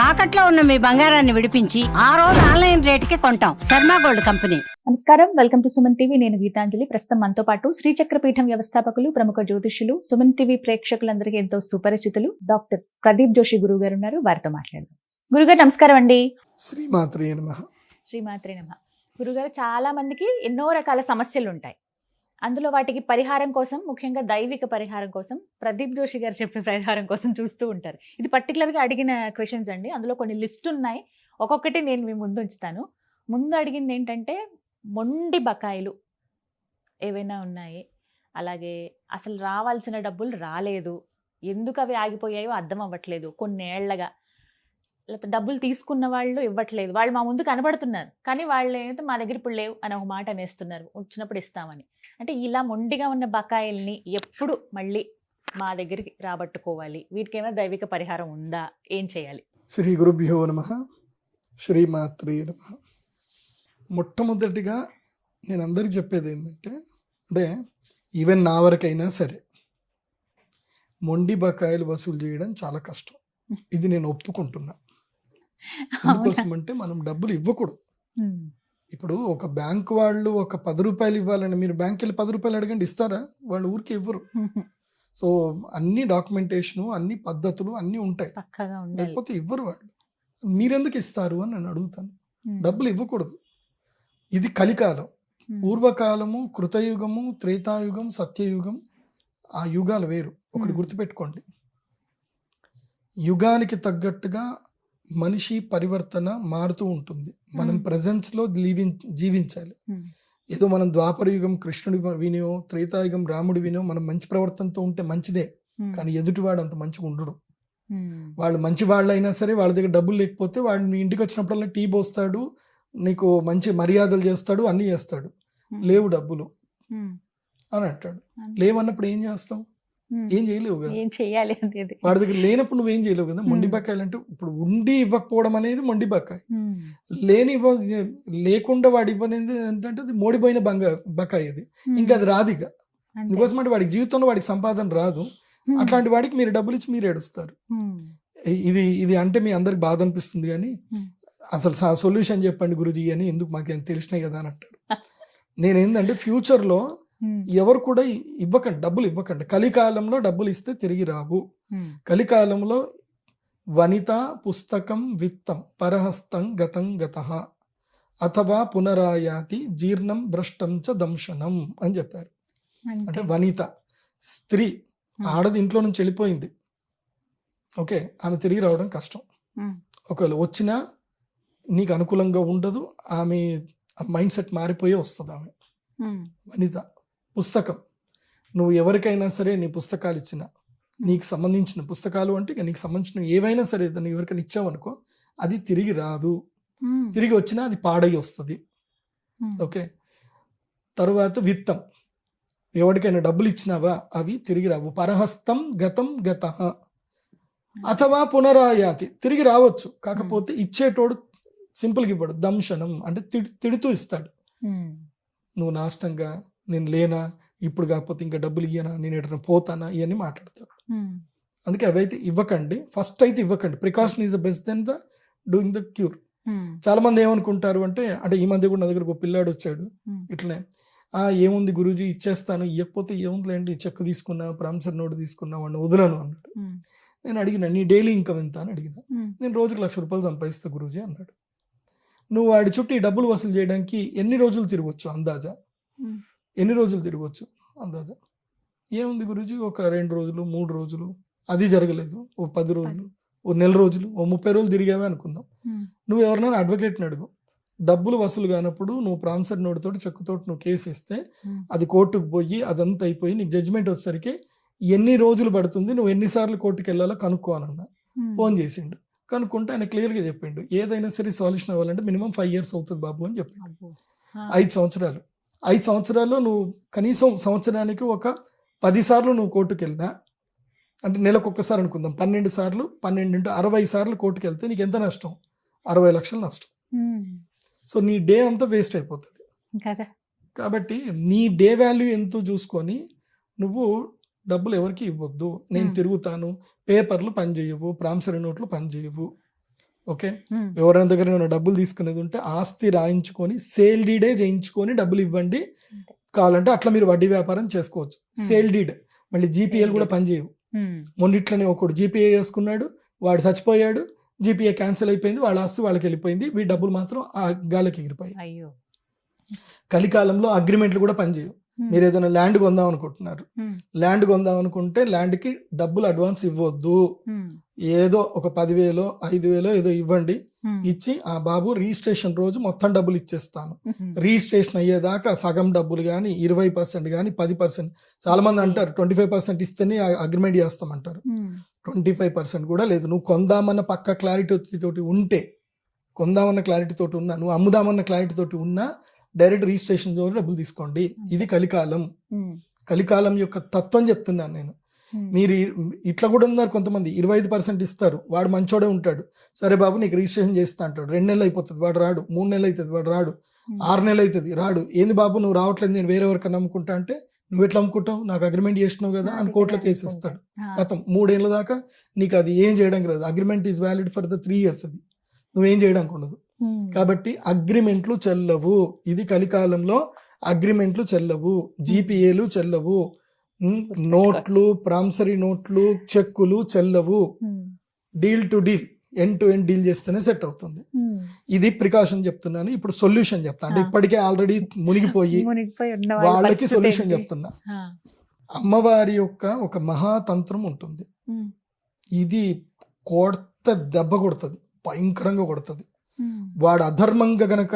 తాకట్లో ఉన్న మీ బంగారాన్ని విడిపించి ఆ రోజు ఆన్లైన్ రేటుకి కొంటాం. Sharma gold company. నమస్కారం, వెల్కమ్ టు సుమన్ టీవీ. నేను గీతాంజలి. ప్రస్తుతం మనతో పాటు శ్రీచక్రపీఠం వ్యవస్థాపకులు, ప్రముఖ జ్యోతిష్యులు, సుమన్ టీవీ ప్రేక్షకులందరికీ ఎంతో సుపరిచితులు డాక్టర్ ప్రదీప్ జోషి గురువు గారు ఉన్నారు. వారితో మాట్లాడదాం. గురుగారు నమస్కారం అండి. శ్రీమాత్రే నమః. శ్రీమాత్రే నమః. గురుగారు, చాలా మందికి ఎన్నో రకాల సమస్యలు ఉంటాయి. అందులో వాటికి పరిహారం కోసం, ముఖ్యంగా దైవిక పరిహారం కోసం, ప్రదీప్ జోషి గారు చెప్పే పరిహారం కోసం చూస్తూ ఉంటారు. ఇది పర్టికులర్గా అడిగిన క్వశ్చన్స్ అండి. అందులో కొన్ని లిస్ట్ ఉన్నాయి. ఒక్కొక్కటి నేను మీ ముందు ఉంచుతాను. ముందు అడిగింది ఏంటంటే, మొండి బకాయిలు ఏవైనా ఉన్నాయి, అలాగే అసలు రావాల్సిన డబ్బులు రాలేదు, ఎందుకు అవి ఆగిపోయాయో అర్థం అవ్వట్లేదు కొన్నేళ్లగా, లేకపోతే డబ్బులు తీసుకున్న వాళ్ళు ఇవ్వట్లేదు, వాళ్ళు మా ముందు కనబడుతున్నారు కానీ వాళ్ళు ఏంటంటే మా దగ్గర ఇప్పుడు లేవు అని ఒక మాట అనేస్తున్నారు, వచ్చినప్పుడు ఇస్తామని. అంటే ఇలా మొండిగా ఉన్న బకాయిల్ని ఎప్పుడు మళ్ళీ మా దగ్గరికి రాబట్టుకోవాలి? వీటికేమైనా దైవిక పరిహారం ఉందా? ఏం చేయాలి? శ్రీ గురుభ్యో నమః. శ్రీమాత్రే నమః. మొట్టమొదటిగా నేను అందరికి చెప్పేది ఏంటంటే, అంటే ఈవెన్ నా వరకైనా సరే మొండి బకాయిలు వసూలు చేయడం చాలా కష్టం. ఇది నేను ఒప్పుకుంటున్నా. ఎందుకోసం అంటే, మనం డబ్బులు ఇవ్వకూడదు. ఇప్పుడు ఒక బ్యాంక్ వాళ్ళు ఒక 10 రూపాయలు ఇవ్వాలని మీరు బ్యాంక్ వెళ్ళి 10 రూపాయలు అడగండి, ఇస్తారా? వాళ్ళు ఊరికి ఇవ్వరు. సో అన్ని డాక్యుమెంటేషను, అన్ని పద్ధతులు అన్నీ ఉంటాయి, లేకపోతే ఇవ్వరు వాళ్ళు. మీరెందుకు ఇస్తారు అని నేను అడుగుతాను. డబ్బులు ఇవ్వకూడదు. ఇది కలికాలం. పూర్వకాలము, కృతయుగము, త్రేతాయుగం, సత్యయుగం, ఆ యుగాలు వేరు. ఒకటి గుర్తుపెట్టుకోండి, యుగానికి తగ్గట్టుగా మనిషి పరివర్తన మారుతూ ఉంటుంది. మనం ప్రజెన్స్లో జీవించాలి. ఏదో మనం ద్వాపర యుగం కృష్ణుడి వినో, త్రేతాయుగం రాముడి వినో మనం మంచి ప్రవర్తనతో ఉంటే మంచిదే, కానీ ఎదుటివాడు అంత మంచిగా ఉండడు. వాళ్ళు మంచి వాళ్ళు అయినా సరే వాళ్ళ దగ్గర డబ్బులు లేకపోతే వాడు మీ ఇంటికి వచ్చినప్పుడల్లా టీ పోస్తాడు, నీకు మంచి మర్యాదలు చేస్తాడు, అన్నీ చేస్తాడు. లేవు డబ్బులు అని అంటాడు. లేవన్నప్పుడు ఏం చేస్తాం? ఏం చేయలేవు కదా. ఏం చేయాలి? వాడి దగ్గర లేనప్పుడు నువ్వేం చేయలేవు కదా. మొండి బకాయిలు అంటే, ఇప్పుడు ఉండి ఇవ్వకపోవడం అనేది మొండి బకాయి. లేకుండా వాడు ఇవ్వనేది ఏంటంటే అది మోడిపోయిన బకాయి. అది ఇంకా అది రాదు. ఇక అందుకోసం అంటే వాడికి జీవితంలో వాడికి సంపాదన రాదు. అట్లాంటి వాడికి మీరు డబ్బులు ఇచ్చి మీరు ఏడుస్తారు. ఇది అంటే మీ అందరికి బాధ అనిపిస్తుంది, కానీ అసలు సొల్యూషన్ చెప్పండి గురుజీ అని, ఎందుకు మాకు తెలిసినాయి కదా అని అంటారు. నేనేందంటే, ఫ్యూచర్లో ఎవరు కూడా ఇవ్వకండి, డబ్బులు ఇవ్వకండి. కలికాలంలో డబ్బులు ఇస్తే తిరిగి రావు. కలికాలంలో వనిత పుస్తకం విత్తం పరహస్తం గతం గతః అథవా పునరాయాతి జీర్ణం భ్రష్టం చ దంశనం అని చెప్పారు. అంటే వనిత స్త్రీ, ఆడది ఇంట్లో నుంచి వెళ్ళిపోయింది, ఓకే, ఆమె తిరిగి రావడం కష్టం. ఒకవేళ వచ్చినా నీకు అనుకూలంగా ఉండదు, ఆమె మైండ్ సెట్ మారిపోయే వస్తుంది ఆమె. వనిత పుస్తకం, నువ్వు ఎవరికైనా సరే నీ పుస్తకాలు ఇచ్చిన, నీకు సంబంధించిన పుస్తకాలు అంటే ఇక నీకు సంబంధించిన ఏవైనా సరే దాన్ని ఎవరికైనా ఇచ్చావనుకో, అది తిరిగి రాదు. తిరిగి వచ్చినా అది పాడై వస్తుంది, ఓకే. తర్వాత విత్తం, ఎవరికైనా డబ్బులు ఇచ్చినావా అవి తిరిగి రావు. పరహస్తం గతం గతః అథవా పునరాయాతి, తిరిగి రావచ్చు, కాకపోతే ఇచ్చేటోడు సింపుల్గా ఇవ్వడు. దంశనం అంటే తిడుతూ ఇస్తాడు. నువ్వు నాశనంగా, నేను లేనా, ఇప్పుడు కాకపోతే ఇంకా డబ్బులు ఇయ్యనా, నేను ఎటన్నా పోతానా, ఇవన్నీ మాట్లాడతాడు. అందుకే అవైతే ఇవ్వకండి. ఫస్ట్ అయితే ఇవ్వకండి. Precaution is the best than the doing the cure. చాలా మంది ఏమనుకుంటారు అంటే ఈ మధ్య కూడా నా దగ్గర ఒక పిల్లాడు వచ్చాడు ఇట్లనే, ఏముంది గురూజీ ఇచ్చేస్తాను, ఇవ్వకపోతే ఏముందిలేండి, చెక్ తీసుకున్నా, ప్రామిసరీ నోట్ తీసుకున్నా, వాడిని వదలను అన్నాడు. నేను అడిగిన, నీ డైలీ ఇన్కమ్ ఎంత అని అడిగిన. నేను రోజుకి 1,00,000 రూపాయలు సంపాదిస్తా గురూజీ అన్నాడు. నువ్వు వాడి చుట్టూ ఈ డబ్బులు వసూలు చేయడానికి ఎన్ని రోజులు తిరగవచ్చు అందాజా? ఎన్ని రోజులు తిరగవచ్చు అందాజా? ఏముంది గురూజీ, ఒక 2 రోజులు 3 రోజులు, అది జరగలేదు, ఓ 10 రోజులు, ఓ నెల రోజులు, ఓ 30 రోజులు తిరిగావే అనుకుందాం. నువ్వు ఎవరినైనా అడ్వకేట్ని అడుగు, డబ్బులు వసూలు కానప్పుడు నువ్వు ప్రామిసరీ నోట్ తోటి, చెక్కుతోటి నువ్వు కేసు ఇస్తే అది కోర్టుకు పోయి అదంతా అయిపోయి నీకు జడ్జిమెంట్ వచ్చేసరికి ఎన్ని రోజులు పడుతుంది, నువ్వు ఎన్నిసార్లు కోర్టుకు వెళ్ళాలో కనుక్కో అన్న. ఫోన్ చేసిండు, కనుక్కుంటే ఆయన క్లియర్గా చెప్పిండు, ఏదైనా సరే సొల్యూషన్ అవ్వాలంటే మినిమం 5 years అవుతుంది బాబు అని చెప్పిండు. 5 సంవత్సరాలు. 5 సంవత్సరాల్లో నువ్వు కనీసం సంవత్సరానికి ఒక 10 సార్లు నువ్వు కోర్టుకు వెళ్ళినా, అంటే నెలకు ఒక్కసారి అనుకుందాం, 12 సార్లు, 12 into 60 సార్లు కోర్టుకు వెళ్తే నీకు ఎంత నష్టం? 60 లక్షలు నష్టం. సో నీ డే అంతా వేస్ట్ అయిపోతుంది. కాబట్టి నీ డే వాల్యూ ఎంతో చూసుకొని నువ్వు డబ్బులు ఎవరికి ఇవ్వద్దు. నేను తిరుగుతాను, పేపర్లు పనిచేయవు, ప్రామిసరీ నోట్లు పనిచేయవు, ఓకే, ఎవరైనా దగ్గర ఏమైనా డబ్బులు తీసుకునేది ఉంటే ఆస్తి రాయించుకొని సేల్ డీడే చేయించుకొని డబ్బులు ఇవ్వండి, కావాలంటే అట్లా మీరు వడ్డీ వ్యాపారం చేసుకోవచ్చు. సేల్ డీడ్ మళ్ళీ జీపీఏలు కూడా పనిచేయవు. మొన్నిట్లనే ఒకడు జీపీఏ చేసుకున్నాడు, వాడు చచ్చిపోయాడు, జీపీఏ క్యాన్సిల్ అయిపోయింది, వాళ్ళ ఆస్తి వాళ్ళకి వెళ్ళిపోయింది, వీడి డబ్బులు మాత్రం ఆ గాలికి ఎగిరిపోయాయి. అయ్యో. కలికాలంలో అగ్రిమెంట్లు కూడా పనిచేయవు. మీరు ఏదైనా ల్యాండ్ కొందాం అనుకుంటున్నారు, ల్యాండ్ కొందాం అనుకుంటే ల్యాండ్కి డబ్బులు అడ్వాన్స్ ఇవ్వద్దు, ఏదో ఒక 10,000 5,000 ఏదో ఇవ్వండి, ఇచ్చి ఆ బాబు రిజిస్ట్రేషన్ రోజు మొత్తం డబ్బులు ఇచ్చేస్తాను, రిజిస్ట్రేషన్ అయ్యేదాకా సగం డబ్బులు కానీ 20% కానీ 10%, చాలా మంది అంటారు 25% ఇస్తేనే అగ్రిమెంట్ చేస్తామంటారు. 25% కూడా లేదు. నువ్వు కొందామన్న పక్క క్లారిటీ తోటి ఉంటే, కొందామన్న క్లారిటీ తోటి ఉన్నా, నువ్వు అమ్ముదామన్న క్లారిటీ తోటి ఉన్నా డైరెక్ట్ రిజిస్ట్రేషన్ ద్వారా డబ్బులు తీసుకోండి. ఇది కలికాలం. కలికాలం యొక్క తత్వం చెప్తున్నాను నేను. మీరు ఇట్లా కూడా ఉన్నారు కొంతమంది, 25% ఇస్తారు, వాడు మంచోడే ఉంటాడు, సరే బాబు నీకు రిజిస్ట్రేషన్ చేస్తా అంటాడు, 2 నెలలు అయిపోతుంది వాడు రాడు, 3 నెలలు అవుతుంది వాడు రాడు, 6 నెలలు అవుతుంది రాడు. ఏంది బాబు నువ్వు రావట్లేదు, నేను వేరే ఎవరికన్నా అమ్ముకుంటా అంటే, నువ్వు ఎట్లా అమ్ముకుంటావు, నాకు అగ్రిమెంట్ చేసినావు కదా అని కోర్టులో కేసు ఇస్తాడు. గతం 3 ఏళ్ళ దాకా నీకు అది ఏం చేయడానికి రాదు. Agreement is valid for the 3 years, అది నువ్వేం చేయడానికి ఉండదు. కాబట్టి అగ్రిమెంట్లు చెల్లవు. ఇది కలికాలంలో అగ్రిమెంట్లు చెల్లవు, జీపీఏలు చెల్లవు, నోట్లు, ప్రామిసరీ నోట్లు, చెక్కులు చెల్లవు. Deal to deal, end to end deal చేస్తేనే సెట్ అవుతుంది. ఇది ప్రికాషన్ చెప్తున్నాను. ఇప్పుడు సొల్యూషన్ చెప్తా, అంటే ఇప్పటికే ఆల్రెడీ మునిగిపోయి వాళ్ళకి సొల్యూషన్ చెప్తున్నా. అమ్మవారి యొక్క ఒక మహాతంత్రం ఉంటుంది. ఇది దెబ్బ కొడుతుంది, భయంకరంగా కొడుతుంది. వాడు అధర్మంగా గనక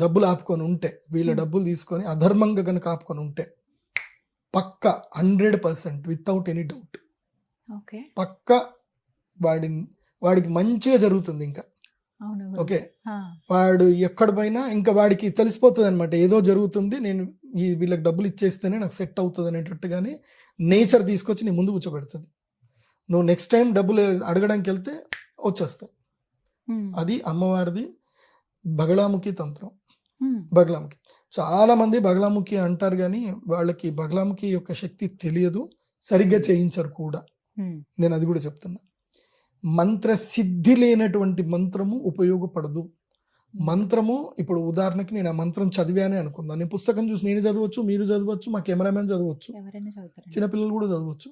డబ్బులు ఆపుకొని ఉంటే, వీళ్ళ డబ్బులు తీసుకొని అధర్మంగా గనక ఆపుకొని ఉంటే పక్క 100% వితౌట్ ఎనీ డౌట్ పక్క వాడికి మంచిగా జరుగుతుంది. ఇంకా ఓకే, వాడు ఎక్కడ పోయినా ఇంకా వాడికి తెలిసిపోతుంది అనమాట, ఏదో జరుగుతుంది, నేను వీళ్ళకి డబ్బులు ఇచ్చేస్తేనే నాకు సెట్ అవుతుంది అనేటట్టుగానే నేచర్ తీసుకొచ్చి నీ ముందు కూర్చోబెడుతుంది. నువ్వు నెక్స్ట్ టైం డబ్బులు అడగడానికి వెళ్తే వచ్చేస్తాయి. అది అమ్మవారిది బగళాముఖి తంత్రం. బగళాముఖి, చాలా మంది బగళాముఖి అంటారు కానీ వాళ్ళకి బగళాముఖి యొక్క శక్తి తెలియదు, సరిగ్గా చేయించరు కూడా. నేను అది కూడా చెప్తున్నా. మంత్ర సిద్ధి లేనటువంటి మంత్రము ఉపయోగపడదు. మంత్రము, ఇప్పుడు ఉదాహరణకి నేను ఆ మంత్రం చదివానే అనుకుందాం, నేను పుస్తకం చూసి నేను చదవచ్చు, మీరు చదవచ్చు, మా కెమెరామెన్ చదవచ్చు, చిన్నపిల్లలు కూడా చదవచ్చు,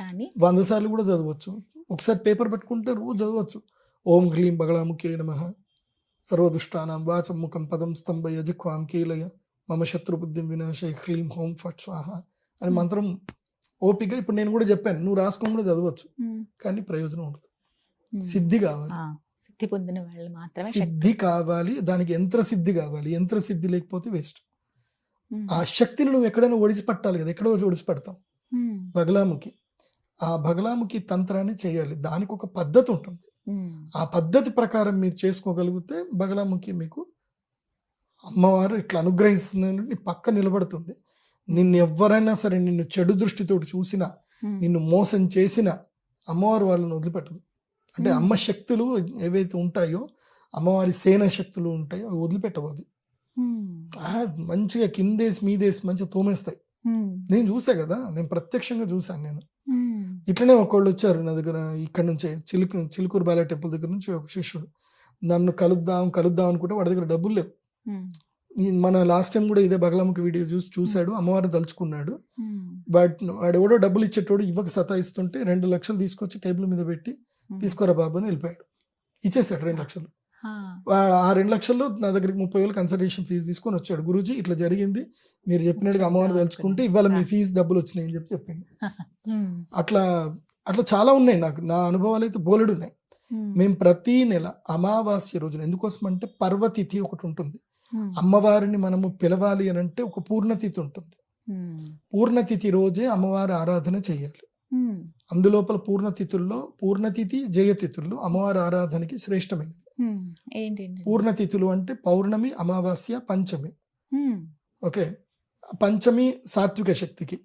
కానీ 100 సార్లు కూడా చదవచ్చు. ఒకసారి పేపర్ పెట్టుకుంటే రోజు చదవచ్చు. ఓం హ్లీం బగళాముఖే నమః సర్వదుష్టానాం వాచం ముఖం పదం స్తంభయ జిహ్వాం కీలయ మమ శత్రుబుద్ధిం వినాశయ హ్లీం హోం ఫట్ స్వాహ అని మంత్రం ఓపిక. ఇప్పుడు నేను కూడా చెప్పాను, నువ్వు రాసుకొని కూడా చదవచ్చు, కానీ ప్రయోజనం ఉండదు. సిద్ధి కావాలి, సిద్ధి పొందిన వాళ్ళు మాత్రమే. సిద్ధి కావాలి, దానికి యంత్ర సిద్ధి కావాలి. యంత్ర సిద్ధి లేకపోతే వేస్ట్. ఆ శక్తిని నువ్వు ఎక్కడైనా ఒడిసిపట్టాలి కదా, ఎక్కడో ఒడిసిపడతాం. బగళాముఖి, ఆ బగళాముఖి తంత్రాన్ని చేయాలి, దానికి ఒక పద్ధతి ఉంటుంది. ఆ పద్ధతి ప్రకారం మీరు చేసుకోగలిగితే బగళాముఖి మీకు అమ్మవారు ఇట్లా అనుగ్రహిస్తుందని నీ పక్క నిలబడుతుంది. నిన్ను ఎవరైనా సరే నిన్ను చెడు దృష్టితోటి చూసినా, నిన్ను మోసం చేసినా అమ్మవారు వాళ్ళని వదిలిపెట్టదు. అంటే అమ్మ శక్తులు ఏవైతే ఉంటాయో, అమ్మవారి సేన శక్తులు ఉంటాయో అవి వదిలిపెట్టవద్దు. మంచిగా కిందేసి మీదేసి మంచిగా తోమేస్తాయి. నేను చూసా కదా, నేను ప్రత్యక్షంగా చూసాను. నేను ఇట్లనే ఒకళ్ళు వచ్చారు నా దగ్గర, ఇక్కడ నుంచి చిలుకూరు బాలా టెంపుల్ దగ్గర నుంచి ఒక శిష్యుడు నన్ను కలుద్దాం అనుకుంటే వాడి దగ్గర డబ్బులు లేవు. మన లాస్ట్ టైం కూడా ఇదే బగళాముఖి వీడియో చూశాడు, అమ్మవారిని తలుచుకున్నాడు. బట్ వాడు ఎవడో డబ్బులు ఇచ్చేటోడు ఇవ్వక సతాయిస్తుంటే 2 లక్షలు తీసుకొచ్చి టేబుల్ మీద పెట్టి తీసుకోరా బాబు అని వెళ్ళిపోయాడు. ఇచ్చేసాడు 2 లక్షలు. ఆ 2 లక్షల్లో నా దగ్గరికి 30,000 కన్సల్టేషన్ ఫీజు తీసుకొని వచ్చాడు. గురూజీ ఇట్లా జరిగింది, మీరు చెప్పినట్టుగా అమ్మవారిని తలుచుకుంటే ఇవాళ మీ ఫీజు డబ్బులు వచ్చినాయి అని చెప్పింది. అట్లా చాలా ఉన్నాయి. నా అనుభవాలు అయితే బోలెడు ఉన్నాయి. మేము ప్రతి నెల అమావాస్య రోజున, ఎందుకోసం అంటే పర్వతిథి ఒకటి ఉంటుంది. అమ్మవారిని మనము పిలవాలి అని అంటే ఒక పూర్ణతిథి ఉంటుంది. పూర్ణతిథి రోజే అమ్మవారి ఆరాధన చేయాలి. అందులోపల పూర్ణతిథి జయతిథుల్లో అమ్మవారి ఆరాధనకి శ్రేష్టమైనది. పూర్ణతిథులు అంటే పౌర్ణమి, అమావాస్య, పంచమి. ఓకే, పంచమి సాత్విక శక్తికి,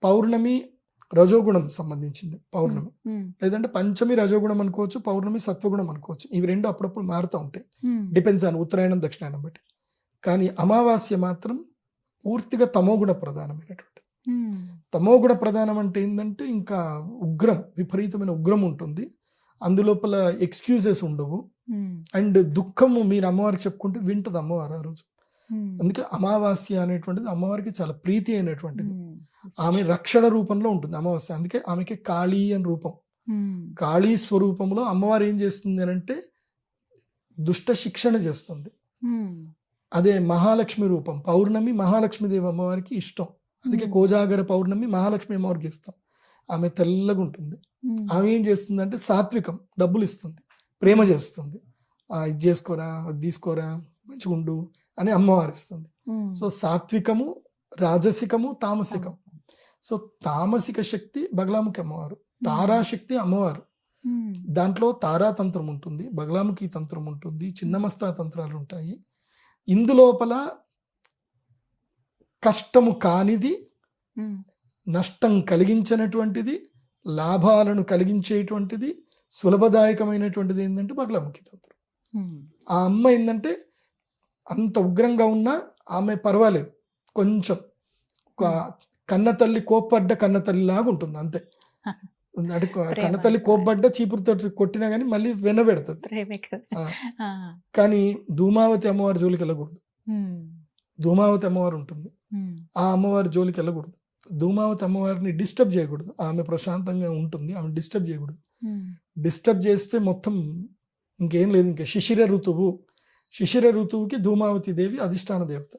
పౌర్ణమి రజోగుణం సంబంధించింది పౌర్ణమి, లేదంటే పంచమి రజోగుణం అనుకోవచ్చు, పౌర్ణమి సత్వగుణం అనుకోవచ్చు. ఇవి రెండు అప్పుడప్పుడు మారుతూ ఉంటాయి, డిపెండ్స్ ఆన్ ఉత్తరాయణం దక్షిణాయనం బట్టి. కానీ అమావాస్య మాత్రం పూర్తిగా తమోగుణ ప్రధానమైనటువంటి. తమోగుణ ప్రధానం అంటే ఏంటంటే ఇంకా ఉగ్రం, విపరీతమైన ఉగ్రం ఉంటుంది. అందులోపల ఎక్స్క్యూజెస్ ఉండవు. అండ్ దుఃఖము మీరు అమ్మవారికి చెప్పుకుంటే వింటది అమ్మవారు ఆ రోజు. అందుకే అమావాస్య అనేటువంటిది అమ్మవారికి చాలా ప్రీతి అయినటువంటిది. ఆమె రక్షణ రూపంలో ఉంటుంది అమావాస్య. అందుకే ఆమెకి కాళీ అని రూపం. కాళీ స్వరూపంలో అమ్మవారు ఏం చేస్తుంది అని అంటే దుష్ట శిక్షణ చేస్తుంది. అదే మహాలక్ష్మి రూపం. పౌర్ణమి మహాలక్ష్మీదేవి అమ్మవారికి ఇష్టం. అందుకే కోజాగర పౌర్ణమి మహాలక్ష్మి అమ్మవారికి ఇష్టం. ఆమె తెల్లగా ఉంటుంది. ఆమె ఏం చేస్తుంది అంటే సాత్వికం, డబ్బులు ఇస్తుంది, ప్రేమ చేస్తుంది. ఇది చేసుకోరా, అది తీసుకోరా, మంచిగా ఉండు అని అమ్మవారు ఇస్తుంది. సో సాత్వికము, రాజసికము, తామసికం. సో తామసిక శక్తి బగలాముఖి అమ్మవారు, తారాశక్తి అమ్మవారు. దాంట్లో తారాతంత్రం ఉంటుంది, బగలాముఖి తంత్రం ఉంటుంది, చిన్నమస్తా తంత్రాలు ఉంటాయి. ఇందులోపల కష్టము కానిది, నష్టం కలిగించినటువంటిది, లాభాలను కలిగించేటువంటిది, సులభదాయకమైనటువంటిది ఏంటంటే బగలాముఖి తంత్రం. ఆ అమ్మ ఏంటంటే అంత ఉగ్రంగా ఉన్నా ఆమె పర్వాలేదు, కొంచెం కన్నతల్లి కోప్పడ్డ కన్నతల్లి లాగా ఉంటుంది అంతే. అంటే కన్నతల్లి కోప్పడ్డ చీపురుతో కొట్టినా కానీ మళ్ళీ వెనబెడుతుంది. కానీ ధూమావతి అమ్మవారి జోలికి వెళ్ళకూడదు. ధూమావతి అమ్మవారు ఉంటుంది, ఆ అమ్మవారి జోలికి వెళ్ళకూడదు. ధూమావతి అమ్మవారిని డిస్టర్బ్ చేయకూడదు. ఆమె ప్రశాంతంగా ఉంటుంది, ఆమె డిస్టర్బ్ చేయకూడదు. డిస్టర్బ్ చేస్తే మొత్తం ఇంకేం లేదు. ఇంకా శిశిర ఋతువుకి ధూమావతి దేవి అధిష్టాన దేవత.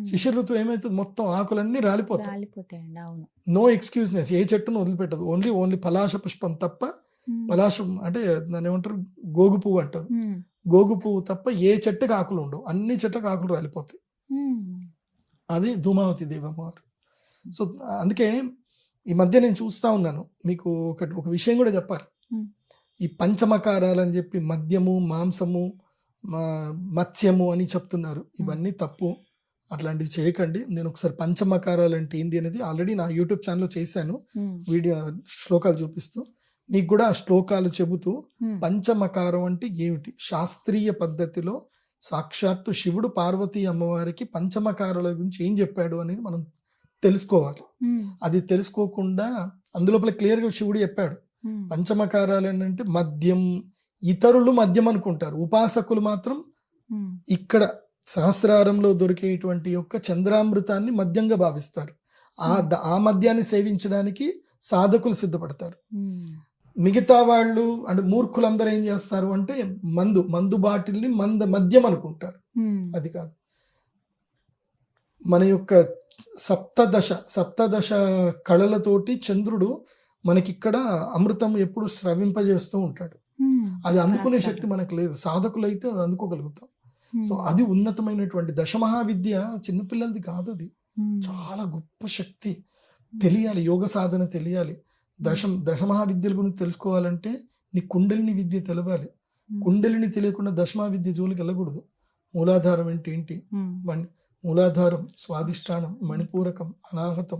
శిశిర ఋతువు ఏమైతుంది, మొత్తం ఆకులన్నీ రాలిపోతాయి. నో ఎక్స్క్యూజ్నెస్, ఏ చెట్టును వదిలిపెట్టదు. ఓన్లీ పలాశ పుష్పం తప్ప, పలాశం అంటే దాన్ని ఏమంటారు, గోగు పువ్వు అంటారు. గోగు పువ్వు తప్ప ఏ చెట్టుకి ఆకులు ఉండవు, అన్ని చెట్లకు ఆకులు రాలిపోతాయి. అది ధూమావతి దేవి అమ్మవారు. సో అందుకే ఈ మధ్య నేను చూస్తా ఉన్నాను. మీకు ఒక విషయం కూడా చెప్పాలి. ఈ పంచమకారాలు అని చెప్పి మద్యము, మాంసము, మత్స్యము అని చెప్తున్నారు. ఇవన్నీ తప్పు, అట్లాంటివి చేయకండి. నేను ఒకసారి పంచమకారాలు అంటే ఏంది అనేది ఆల్రెడీ నా యూట్యూబ్ ఛానల్లో చేశాను, వీడియో శ్లోకాలు చూపిస్తూ. మీకు కూడా ఆ శ్లోకాలు చెబుతూ పంచమకారం అంటే ఏమిటి, శాస్త్రీయ పద్ధతిలో సాక్షాత్తు శివుడు పార్వతీ అమ్మవారికి పంచమకారాల గురించి ఏం చెప్పాడు అనేది మనం తెలుసుకోవాలి. అది తెలుసుకోకుండా అందులోపల క్లియర్గా శివుడు చెప్పాడు. పంచమకారాలు ఏంటంటే మద్యం, ఇతరులు మద్యం అనుకుంటారు, ఉపాసకులు మాత్రం ఇక్కడ సహస్రారంలో దొరికేటువంటి యొక్క చంద్రామృతాన్ని మద్యంగా భావిస్తారు. ఆ మద్యాన్ని సేవించడానికి సాధకులు సిద్ధపడతారు. మిగతా వాళ్ళు అంటే మూర్ఖులందరూ ఏం చేస్తారు అంటే మందు బాటిల్ని మద్యం అనుకుంటారు. అది కాదు. మన యొక్క సప్తదశ కళలతోటి చంద్రుడు మనకిక్కడ అమృతం ఎప్పుడు స్రవింపజేస్తూ ఉంటాడు. అది అందుకునే శక్తి మనకు లేదు, సాధకులైతే అది అందుకోగలుగుతాం. సో అది ఉన్నతమైనటువంటి దశమహావిద్య, చిన్నపిల్లలది కాదు, అది చాలా గొప్ప శక్తి. తెలియాలి, యోగ సాధన తెలియాలి. దశమహావిద్యల గురించి తెలుసుకోవాలంటే నీ కుండలిని విద్య తెలవాలి. కుండలిని తెలియకుండా దశమహావిద్య జోలికి వెళ్ళకూడదు. మూలాధారం ఏంటి, మూలాధారం, స్వాదిష్టానం, మణిపూరకం, అనాహతం,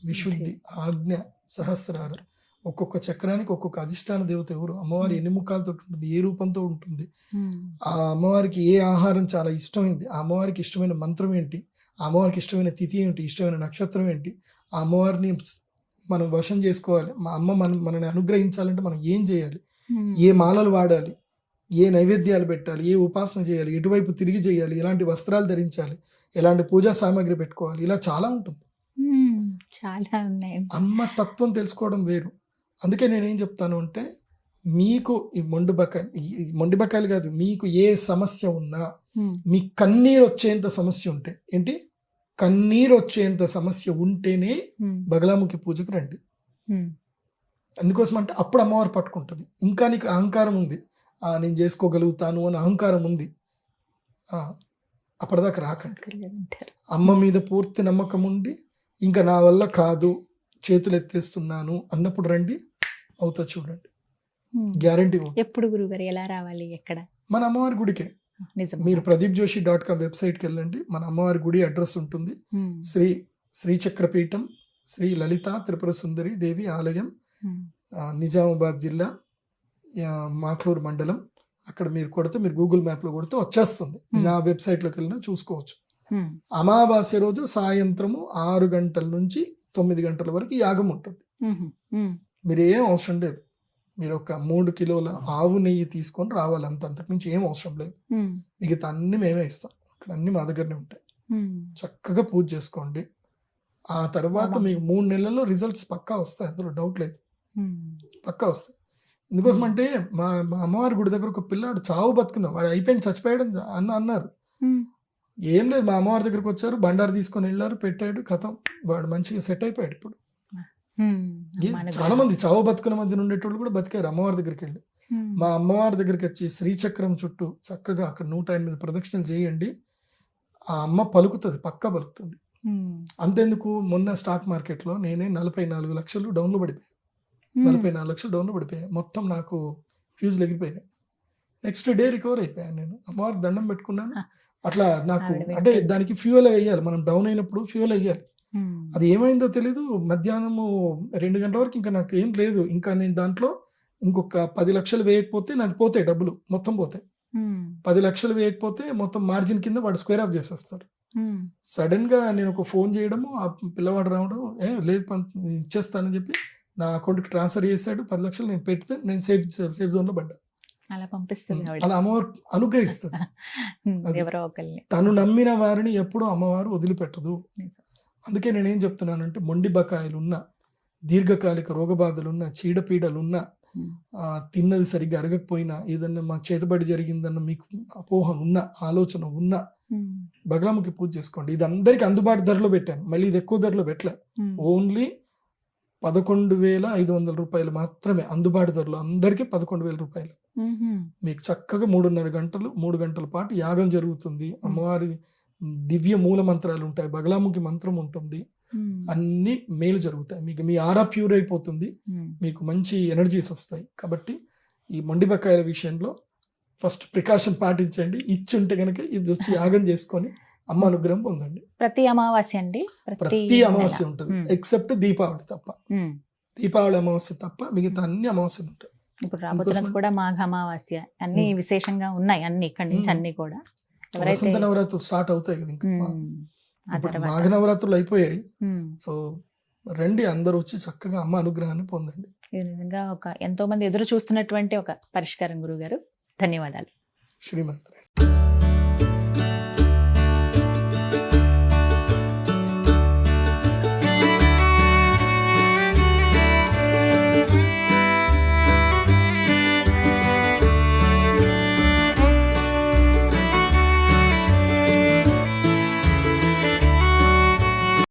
విశుద్ధి, ఆజ్ఞ, సహస్రారం. ఒక్కొక్క చక్రానికి ఒక్కొక్క అధిష్టాన దేవత ఎవరు, అమ్మవారి ఎన్ని ముఖాలతో ఉంటుంది, ఏ రూపంతో ఉంటుంది, ఆ అమ్మవారికి ఏ ఆహారం చాలా ఇష్టమైంది, ఆ అమ్మవారికి ఇష్టమైన మంత్రం ఏంటి, ఆ అమ్మవారికి ఇష్టమైన తిథి ఏంటి, ఇష్టమైన నక్షత్రం ఏంటి, ఆ అమ్మవారిని మనం వశం చేసుకోవాలి. మా అమ్మ మనల్ని అనుగ్రహించాలంటే మనం ఏం చేయాలి, ఏ మాలలు వాడాలి, ఏ నైవేద్యాలు పెట్టాలి, ఏ ఉపాసన చేయాలి, ఎటువైపు తిరిగి చేయాలి, ఎలాంటి వస్త్రాలు ధరించాలి, ఎలాంటి పూజా సామాగ్రి పెట్టుకోవాలి, ఇలా చాలా ఉంటుంది. చాలా ఉన్నాయి. అమ్మ తత్వం తెలుసుకోవడం వేరు. అందుకే నేనేం చెప్తాను అంటే, మీకు ఈ మొండిబకాయలు కాదు, మీకు ఏ సమస్య ఉన్నా, మీ కన్నీరు వచ్చేంత సమస్య ఉంటే, ఏంటి కన్నీరు వచ్చేంత సమస్య ఉంటేనే బగలాముఖి పూజకు రండి. అందుకోసం అంటే అప్పుడు అమ్మవారు పట్టుకుంటుంది. ఇంకా నీకు అహంకారం ఉంది, నేను చేసుకోగలుగుతాను అని అహంకారం ఉంది, అప్పటిదాకా రాకండి. అమ్మ మీద పూర్తి నమ్మకం ఉండి ఇంకా నా వల్ల కాదు, చేతులు ఎత్తేస్తున్నాను అన్నప్పుడు రండి, అవుతా చూడండి, గ్యారంటీ. ఎప్పుడు గురుగారు ఎలా రావాలి, ఎక్కడ? మన అమ్మవారి గుడికే. మీరు pradeepjoshi.com వెబ్సైట్కి వెళ్ళండి, మన అమ్మవారి గుడి అడ్రస్ ఉంటుంది. శ్రీచక్రపీఠం శ్రీ లలిత త్రిపుర సుందరి దేవి ఆలయం, నిజామాబాద్ జిల్లా, మాక్లూరు మండలం. అక్కడ మీరు కొడితే, మీరు గూగుల్ మ్యాప్లో కొడితే వచ్చేస్తుంది. నా వెబ్సైట్లోకి వెళ్ళినా చూసుకోవచ్చు. అమావాస్య రోజు సాయంత్రము 6 గంటల నుంచి 9 గంటల వరకు యాగం ఉంటుంది. మీరు ఏం అవసరం లేదు, మీరు ఒక 3 కిలోల ఆవు నెయ్యి తీసుకొని రావాలి, అంతకు మించి ఏం అవసరం లేదు. మిగతా అన్ని మేమే ఇస్తాం, ఇక్కడ అన్ని మా దగ్గరనే ఉంటాయి. చక్కగా పూజ చేసుకోండి. ఆ తర్వాత మీకు 3 నెలల్లో రిజల్ట్స్ పక్కా వస్తాయి, అందులో డౌట్ లేదు, పక్కా వస్తాయి. ఎందుకోసం అంటే మా అమ్మవారి గుడి దగ్గర ఒక పిల్లాడు చావు బతుకున్నా, వాడు అయిపోయింది చచ్చిపోయాడు అన్నారు. ఏం లేదు, మా అమ్మవారి దగ్గరకు వచ్చారు, బండారు తీసుకొని వెళ్ళారు, పెట్టాడు, కథం, వాడు మంచిగా సెట్ అయిపోయాడు. ఇప్పుడు చాలా మంది చావు బతుకుల మధ్య ఉండేటోళ్ళు కూడా బతికారు అమ్మవారి దగ్గరికి వెళ్ళి. మా అమ్మవారి దగ్గరికి వచ్చి శ్రీచక్రం చుట్టూ చక్కగా అక్కడ 108 ప్రదక్షిణలు చేయండి, ఆ అమ్మ పలుకుతుంది, పక్కా పలుకుతుంది. అంతెందుకు, మొన్న స్టాక్ మార్కెట్లో నేనే 44 లక్షలు డౌన్లో పడిపోయాయి, 44 లక్షలు డౌన్లో పడిపోయాయి. మొత్తం నాకు ఫ్యూజులు ఎగిరిపోయినాయి. నెక్స్ట్ డే రికవర్ అయిపోయాను. నేను అమ్మవారికి దండం పెట్టుకున్నాను. అట్లా నాకు అంటే దానికి ఫ్యూయల్ వేయాలి, మనం డౌన్ అయినప్పుడు ఫ్యూయల్ వేయాలి. అది ఏమైందో తెలీదు, మధ్యాహ్నము 2 గంటల వరకు ఇంకా నాకు ఏం లేదు. ఇంకా నేను దాంట్లో ఇంకొక 10 లక్షలు వేయకపోతే నాది పోతాయి, డబ్బులు మొత్తం పోతాయి. 10 లక్షలు వేయకపోతే మొత్తం మార్జిన్ కింద వాడు స్క్వేర్ ఆఫ్ చేసేస్తారు. సడన్ గా నేను ఒక ఫోన్ చేయడము, ఆ పిల్లవాడు రావడం, లేదు ఇచ్చేస్తానని చెప్పి నా అకౌంట్కి ట్రాన్స్ఫర్ చేశాడు 10 లక్షలు. నేను పెడితే నేను సేఫ్ జోన్ లో పడ్డా. అలా పంపిస్తుంది, అలా అమ్మవారు అనుగ్రహిస్తుంది. ఎవరో ఒకరిని. తను నమ్మిన వారిని ఎప్పుడూ అమ్మవారు వదిలిపెట్టదు. అందుకే నేనేం చెప్తున్నానంటే, మొండి బకాయిలున్నా, దీర్ఘకాలిక రోగబాధలున్నా, చీడపీడలున్నా, తిన్నది సరిగ్గా అరగకపోయినా, ఏదన్నా మాకు చేతబడి జరిగిందన్న మీకు అపోహ ఉన్న, ఆలోచన ఉన్నా, బగలాముఖి పూజ చేసుకోండి. ఇది అందరికి అందుబాటు ధరలో పెట్టాను, మళ్ళీ ఇది ఎక్కువ ధరలో పెట్టలే. ఓన్లీ 11,500 రూపాయలు మాత్రమే అందుబాటు ధరలో, అందరికీ 11,000 రూపాయలు. మీకు చక్కగా 3 గంటల పాటు యాగం జరుగుతుంది. అమ్మవారి దివ్య మూల మంత్రాలు ఉంటాయి, బగలాముఖి మంత్రం ఉంటుంది, అన్ని మేలు జరుగుతాయి. మీకు మీ ఆరా ప్యూర్ అయిపోతుంది, మీకు మంచి ఎనర్జీస్ వస్తాయి. కాబట్టి ఈ మొండి బకాయిల విషయంలో ఫస్ట్ ప్రికాషన్ పాటించండి. ఇచ్చి ఉంటే కనుక ఇది వచ్చి యాగం చేసుకొని అమ్మ అనుగ్రహం పొందండి. ప్రతి అమావాస్య అండి, ప్రతి అమావాస్య ఉంటుంది, ఎక్సెప్ట్ దీపావళి తప్ప. దీపావళి అమావాస్య తప్ప మిగతా అన్ని అమావాస్యలు ఉంటాయి. ఇప్పుడు రాబోతున్నది కూడా మాఘ అమావాస్య, అన్ని విశేషంగా ఉన్నాయి, అన్ని ఇక్కడి నుంచి అన్ని కూడా. వసంత నవరాత్రులు స్టార్ట్ అవుతాయి కదా, ఇంకా మాఘ నవరాత్రులు అయిపోయాయి. సో రండి, అందరూ వచ్చి చక్కగా అమ్మ అనుగ్రహాన్ని పొందండి. ఈ విధంగా ఎంతో మంది ఎదురు చూస్తున్నటువంటి ఒక పరిష్కారం గురుగారు. ధన్యవాదాలు. శ్రీమంతులే.